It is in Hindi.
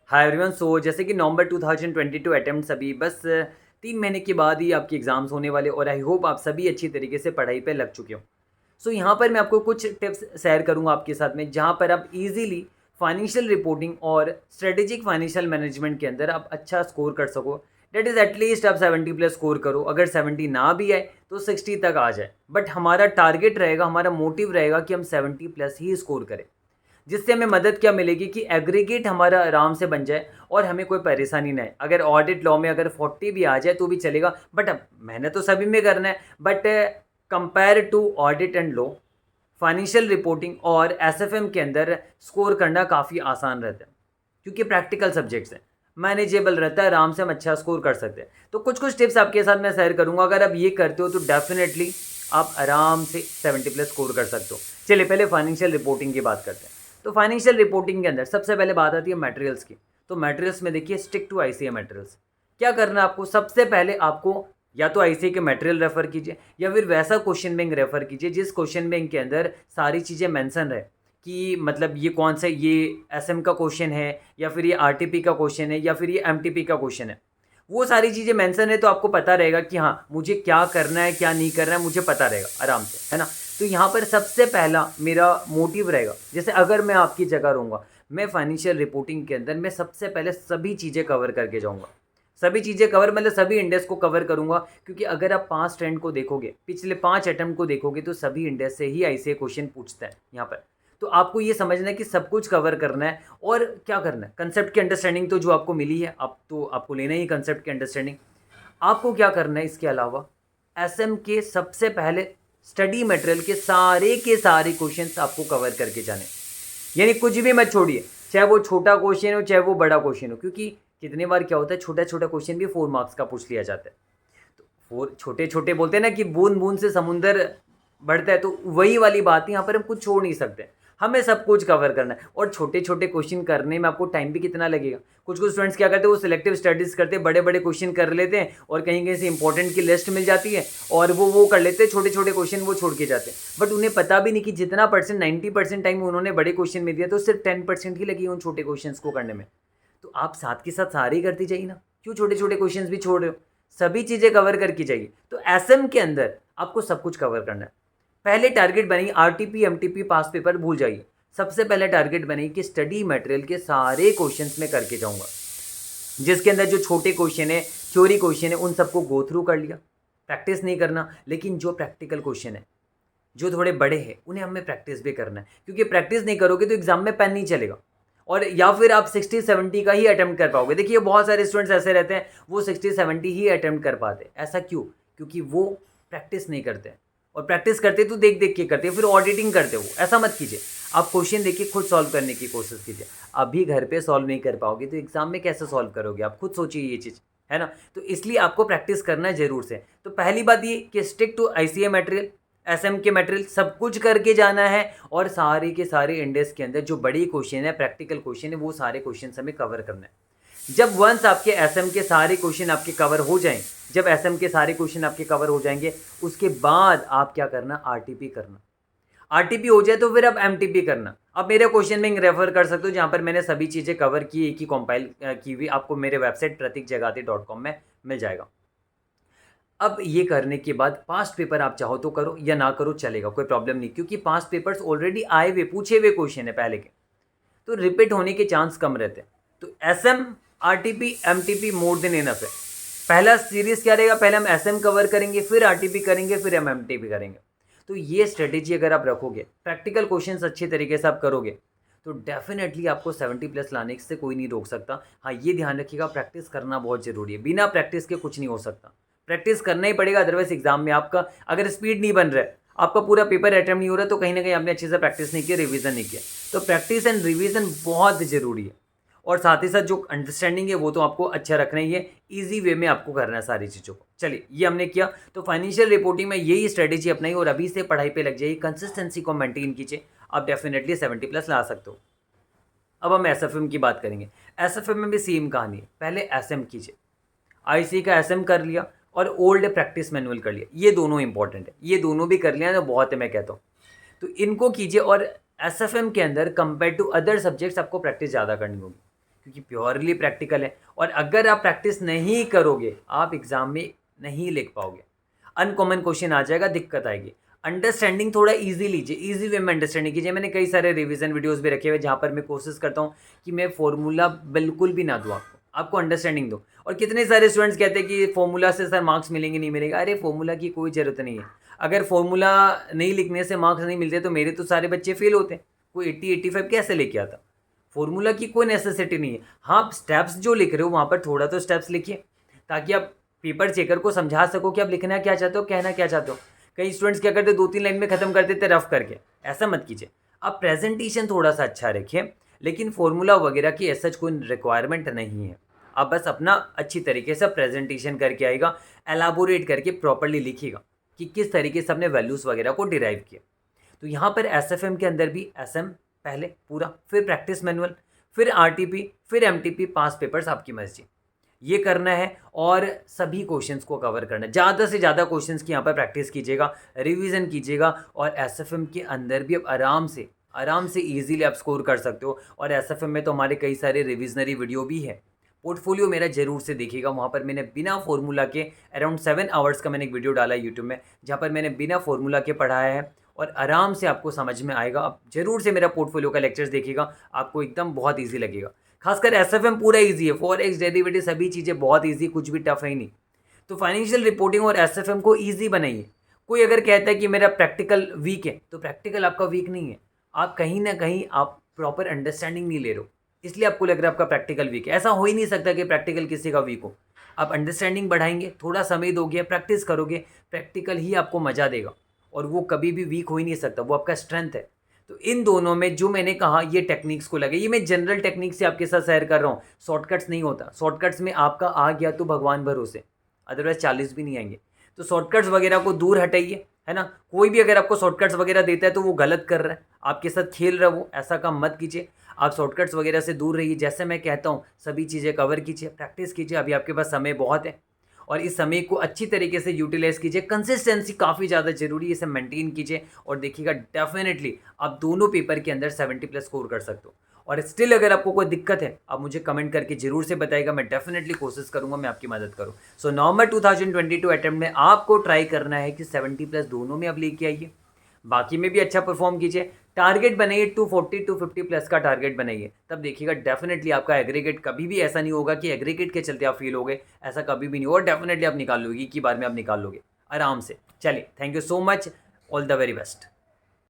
Hi everyone. सो जैसे कि नवंबर 2022 अटेम्प्ट्स अभी बस 3 महीने के बाद ही आपके एग्ज़ाम्स होने वाले और आई होप आप सभी अच्छी तरीके से पढ़ाई पे लग चुके हो। सो यहाँ पर मैं आपको कुछ टिप्स शेयर करूँगा आपके साथ में, जहाँ पर आप इजीली फाइनेंशियल रिपोर्टिंग और स्ट्रेटेजिक फाइनेंशियल मैनेजमेंट के अंदर आप अच्छा स्कोर कर सको। डेट इज़ एटलीस्ट आप 70 प्लस स्कोर करो। अगर 70 ना भी आए तो 60 तक आ जाए, बट हमारा टारगेट रहेगा, हमारा मोटिव रहेगा कि हम 70 प्लस ही स्कोर करें, जिससे हमें मदद क्या मिलेगी कि एग्रीगेट हमारा आराम से बन जाए और हमें कोई परेशानी ना आए। अगर ऑडिट लॉ में अगर 40 भी आ जाए तो भी चलेगा, बट अब मेहनत तो सभी में करना है। But compare to audit and law, financial reporting और एसएफएम के अंदर स्कोर करना काफ़ी आसान रहता है, क्योंकि प्रैक्टिकल सब्जेक्ट्स हैं, मैनेजेबल रहता है, आराम से हम अच्छा स्कोर कर सकते हैं। तो कुछ कुछ टिप्स आपके साथ मैं शेयर करूंगा, अगर आप ये करते हो तो डेफिनेटली आप आराम से 70 प्लस स्कोर कर सकते हो। चलिए पहले फाइनेंशियल रिपोर्टिंग की बात करते हैं। तो फाइनेंशियल रिपोर्टिंग के अंदर सबसे पहले बात आती है मटेरियल्स की। तो मटेरियल्स में देखिए, स्टिक टू आईसीए मटेरियल्स। क्या करना है आपको? सबसे पहले आपको या तो आईसीए के मटेरियल रेफर कीजिए या फिर वैसा क्वेश्चन बैंक रेफर कीजिए जिस क्वेश्चन बैंक के अंदर सारी चीज़ें मेंशन रहे, कि मतलब ये कौन सा, ये एसएम का क्वेश्चन है या फिर ये आरटीपी का क्वेश्चन है या फिर ये एमटीपी का क्वेश्चन है। वो सारी चीज़ें मेंशन है तो आपको पता रहेगा कि हाँ, मुझे क्या करना है क्या नहीं करना है, मुझे पता रहेगा आराम से, है ना। तो यहाँ पर सबसे पहला मेरा मोटिव रहेगा, जैसे अगर मैं आपकी जगह रहूँगा, मैं फाइनेंशियल रिपोर्टिंग के अंदर मैं सबसे पहले सभी चीज़ें कवर करके जाऊँगा। सभी चीज़ें कवर मतलब सभी इंडेक्स को कवर करूँगा, क्योंकि अगर आप 5 ट्रेंड को देखोगे, पिछले 5 अटेम्प्ट को देखोगे, तो सभी इंडेक्स से ही ऐसे क्वेश्चन पूछता है यहाँ पर। तो आपको ये समझना है कि सब कुछ कवर करना है और क्या करना है, कंसेप्ट की अंडरस्टैंडिंग तो जो आपको मिली है, आप तो आपको लेना ही कंसेप्ट की अंडरस्टैंडिंग। आपको क्या करना है इसके अलावा, एसएम के सबसे पहले स्टडी मटेरियल के सारे क्वेश्चंस आपको कवर करके जाने, यानी कुछ भी मत छोड़िए, चाहे वो छोटा क्वेश्चन हो चाहे वो बड़ा क्वेश्चन हो, क्योंकि कितनी बार क्या होता है, छोटा छोटा क्वेश्चन भी 4 मार्क्स का पूछ लिया जाता है। तो फोर छोटे छोटे बोलते हैं ना कि बूंद बूंद से समुंदर बढ़ता है, तो वही वाली बात यहाँ पर हम कुछ छोड़ नहीं सकते, हमें सब कुछ कवर करना है। और छोटे छोटे क्वेश्चन करने में आपको टाइम भी कितना लगेगा। कुछ कुछ स्टूडेंट्स क्या करते हैं, वो सिलेक्टिव स्टडीज़ करते हैं, बड़े बड़े क्वेश्चन कर लेते हैं और कहीं कहीं से इंपॉर्टेंट की लिस्ट मिल जाती है और वो कर लेते हैं, छोटे छोटे क्वेश्चन वो छोड़ के जाते हैं। बट उन्हें पता भी नहीं कि जितना परसेंट 90% टाइम उन्होंने बड़े क्वेश्चन में दिया, तो सिर्फ 10% ही लगी उन छोटे क्वेश्चन को करने में। तो आप साथ के साथ सारे ही करती जाइए ना, क्यों छोटे छोटे क्वेश्चन भी छोड़ रहे हो, सभी चीज़ें कवर करके जाइए। तो एसएम के अंदर आपको सब कुछ कवर करना है। पहले टारगेट बनाइए, आरटीपी एमटीपी पास पेपर भूल जाइए। सबसे पहले टारगेट बनाइए कि स्टडी मटेरियल के सारे क्वेश्चंस में करके जाऊंगा, जिसके अंदर जो छोटे क्वेश्चन है, थ्योरी क्वेश्चन है, उन सबको गो थ्रू कर लिया, प्रैक्टिस नहीं करना। लेकिन जो प्रैक्टिकल क्वेश्चन है, जो थोड़े बड़े हैं, उन्हें हमें प्रैक्टिस भी करना है, क्योंकि प्रैक्टिस नहीं करोगे तो एग्जाम में पेन नहीं चलेगा और या फिर आप 60-70 का ही अटेम्प्ट कर पाओगे। देखिए बहुत सारे स्टूडेंट्स ऐसे रहते हैं, वो 60-70 ही अटेम्प्ट कर पाते हैं। ऐसा क्यों? क्योंकि वो प्रैक्टिस नहीं करते हैं, और प्रैक्टिस करते तो देख देख के करते हैं, फिर ऑडिटिंग करते हो। ऐसा मत कीजिए, आप क्वेश्चन देखिए, खुद सॉल्व करने की कोशिश कीजिए। अभी घर पे सॉल्व नहीं कर पाओगे तो एग्जाम में कैसे सॉल्व करोगे? आप खुद सोचिए ये चीज़, है ना। तो इसलिए आपको प्रैक्टिस करना है जरूर से। तो पहली बात ये कि stick to ICA material, SM के मटेरियल सब कुछ करके जाना है, और सारे के सारे इंडेक्स के अंदर जो बड़ी क्वेश्चन है, प्रैक्टिकल क्वेश्चन है, वो सारे क्वेश्चन हमें कवर करना है। जब वंस आपके एसएम के सारे क्वेश्चन आपके कवर हो जाएं, जब एसएम के सारे क्वेश्चन आपके कवर हो जाएंगे, उसके बाद आप क्या करना, आरटीपी करना। आरटीपी हो जाए तो फिर अब एमटीपी करना। अब मेरे क्वेश्चन में रेफर कर सकते हो, जहाँ पर मैंने सभी चीज़ें कवर की, एक ही कंपाइल की हुई, आपको मेरे वेबसाइट pratikjagati.com में मिल जाएगा। अब ये करने के बाद पास्ट पेपर आप चाहो तो करो या ना करो, चलेगा, कोई प्रॉब्लम नहीं, क्योंकि पास्ट पेपर्स ऑलरेडी आए हुए पूछे हुए क्वेश्चन है पहले के, तो रिपीट होने के चांस कम रहते हैं। तो SM, RTP, MTP more than enough है। पहला सीरीज क्या रहेगा, पहले हम एसएम कवर करेंगे, फिर आरटीपी करेंगे, फिर हम एमटीपी करेंगे। तो ये स्ट्रेटेजी अगर आप रखोगे, प्रैक्टिकल क्वेश्चंस अच्छे तरीके से आप करोगे, तो डेफिनेटली आपको 70 प्लस लाने से कोई नहीं रोक सकता। हाँ, ये ध्यान रखिएगा, प्रैक्टिस करना बहुत ज़रूरी है, बिना प्रैक्टिस के कुछ नहीं हो सकता। प्रैक्टिस करना ही पड़ेगा, अदरवाइज एग्जाम में आपका अगर स्पीड नहीं बन रहा है, आपका पूरा पेपर अटेम्प्ट नहीं हो रहा, तो कहीं ना कहीं आपने अच्छे से प्रैक्टिस नहीं किया, रिवीजन नहीं किया। तो प्रैक्टिस एंड रिवीजन बहुत ज़रूरी है, और साथ ही साथ जो अंडरस्टैंडिंग है वो तो आपको अच्छा रखना ही है, ईजी वे में आपको करना है सारी चीज़ों को। चलिए, ये हमने किया। तो फाइनेंशियल रिपोर्टिंग में यही स्ट्रेटेजी अपनाई और अभी से पढ़ाई पे लग जाइए, कंसिस्टेंसी को मेंटेन कीजिए, आप डेफिनेटली 70 प्लस ला सकते हो। अब हम एसएफएम की बात करेंगे। एसएफएम में भी सेम कहानी है, पहले एसएम कीजिए, आईसी का एसएम कर लिया और ओल्ड प्रैक्टिस मैनुअल कर लिया, ये दोनों इंपॉर्टेंट है, ये दोनों भी कर लिया तो बहुत है, मैं कहता हूँ। तो इनको कीजिए, और एसएफएम के अंदर कंपेयर टू अदर सब्जेक्ट्स आपको प्रैक्टिस ज़्यादा करनी होगी, क्योंकि प्योरली प्रैक्टिकल है। और अगर आप प्रैक्टिस नहीं करोगे आप एग्ज़ाम में नहीं लिख पाओगे, अनकॉमन क्वेश्चन आ जाएगा, दिक्कत आएगी। अंडरस्टैंडिंग थोड़ा ईजी लीजिए, ईजी वे में अंडरस्टैंडिंग कीजिए। मैंने कई सारे रिवीजन वीडियोस भी रखे हुए जहाँ पर मैं कोशिश करता हूँ कि मैं फॉर्मूला बिल्कुल भी ना दूँ आपको अंडरस्टैंडिंग दो। और कितने सारे स्टूडेंट्स कहते हैं कि फॉर्मूला से सर मार्क्स मिलेंगे नहीं मिलेगा। अरे फॉर्मूला की कोई ज़रूरत नहीं है। अगर फॉर्मूला नहीं लिखने से मार्क्स नहीं मिलते तो मेरे तो सारे बच्चे फेल होते हैं, कोई 80-85 कैसे लेके आता। फॉर्मूला की कोई नेसेसिटी नहीं है। हाँ, आप स्टेप्स जो लिख रहे हो वहाँ पर थोड़ा तो स्टेप्स लिखिए ताकि आप पेपर चेकर को समझा सको कि आप लिखना क्या चाहते हो, कहना क्या चाहते हो। कई स्टूडेंट्स क्या करते 2-3 लाइन में ख़त्म कर देते रफ करके, ऐसा मत कीजिए। आप प्रेजेंटेशन थोड़ा सा अच्छा रखिए, लेकिन फॉर्मूला वगैरह की ऐसा कोई रिक्वायरमेंट नहीं है। आप बस अपना अच्छी तरीके से प्रेजेंटेशन करके आएगा, एलाबोरेट करके प्रॉपरली लिखिएगा कि किस तरीके से आपने वैल्यूज़ वगैरह को डिराइव किया। तो यहाँ पर एसएफएम के अंदर भी एसएम पहले पूरा, फिर प्रैक्टिस मैनुअल, फिर आरटीपी, फिर एमटीपी, 5 पेपर्स आपकी मर्जी, ये करना है और सभी क्वेश्चंस को कवर करना है। ज़्यादा से ज़्यादा क्वेश्चंस की यहाँ पर प्रैक्टिस कीजिएगा, रिवीजन कीजिएगा। और एसएफएम के अंदर भी आप आराम से ईजिली आप स्कोर कर सकते हो। और एसएफएम में तो हमारे कई सारे रिविजनरी वीडियो भी है। पोर्टफोलियो मेरा ज़रूर से देखिएगा, वहाँ पर मैंने बिना फार्मूला के अराउंड 7 आवर्स का मैंने एक वीडियो डाला है यूट्यूब में, जहाँ पर मैंने बिना फार्मूला के पढ़ाया है और आराम से आपको समझ में आएगा। आप ज़रूर से मेरा पोर्टफोलियो का लेक्चर्स देखिएगा, आपको एकदम बहुत ईजी लगेगा। खासकर एसएफएम पूरा ईजी है, फॉरेक्स, डेरिवेटिव सभी चीज़ें बहुत ईजी, कुछ भी टफ है ही नहीं। तो फाइनेंशियल रिपोर्टिंग और एसएफएम को ईजी बनाइए। कोई अगर कहता है कि मेरा प्रैक्टिकल वीक है, तो प्रैक्टिकल आपका वीक नहीं है, आप कहीं ना कहीं आप प्रॉपर अंडरस्टैंडिंग नहीं ले रहे हो, इसलिए आपको लग रहा है आपका प्रैक्टिकल वीक है। ऐसा हो ही नहीं सकता कि प्रैक्टिकल किसी का वीक हो। आप अंडरस्टैंडिंग बढ़ाएंगे, थोड़ा समय दोगे, प्रैक्टिस करोगे, प्रैक्टिकल ही आपको मज़ा देगा और वो कभी भी वीक हो ही नहीं सकता, वो आपका स्ट्रेंथ है। तो इन दोनों में जो मैंने कहा ये टेक्निक्स को लगे, ये मैं जनरल टेक्निक से आपके साथ शेयर कर रहा हूँ। शॉर्टकट्स नहीं होता, शॉर्टकट्स में आपका आ गया तो भगवान भरोसे, अदरवाइज 40 भी नहीं आएंगे। तो शॉर्टकट्स वगैरह को दूर हटाइए, है ना। कोई भी अगर आपको शॉर्टकट्स वगैरह देता है तो वो गलत कर रहा है, आपके साथ खेल रहा है वो, ऐसा काम मत कीजिए। आप शॉर्टकट्स वगैरह से दूर रहिए, जैसे मैं कहता हूँ सभी चीज़ें कवर कीजिए, प्रैक्टिस कीजिए। अभी आपके पास समय बहुत है और इस समय को अच्छी तरीके से यूटिलाइज कीजिए। कंसिस्टेंसी काफ़ी ज़्यादा जरूरी है, इसे मेंटेन कीजिए और देखिएगा डेफिनेटली आप दोनों पेपर के अंदर 70+ स्कोर कर सकते हो। और स्टिल अगर आपको कोई दिक्कत है आप मुझे कमेंट करके जरूर से बताइएगा, मैं डेफिनेटली कोशिश करूंगा मैं आपकी मदद करूं। सो नवंबर 2022 अटेम्प्ट में आपको ट्राई करना है कि 70+ दोनों में आप लेके आइए, बाकी में भी अच्छा परफॉर्म कीजिए। टारगेट बनाइए 240 250+ का टारगेट बनाइए, तब देखिएगा डेफिनेटली आपका एग्रीगेट कभी भी ऐसा नहीं होगा कि एग्रीगेट के चलते आप फेल हो गए, ऐसा कभी भी नहीं होगा। डेफिनेटली आप निकाल लोगे, एक ही बार में आप निकाल लोगे आराम से। चलिए, thank you so much, all the very best.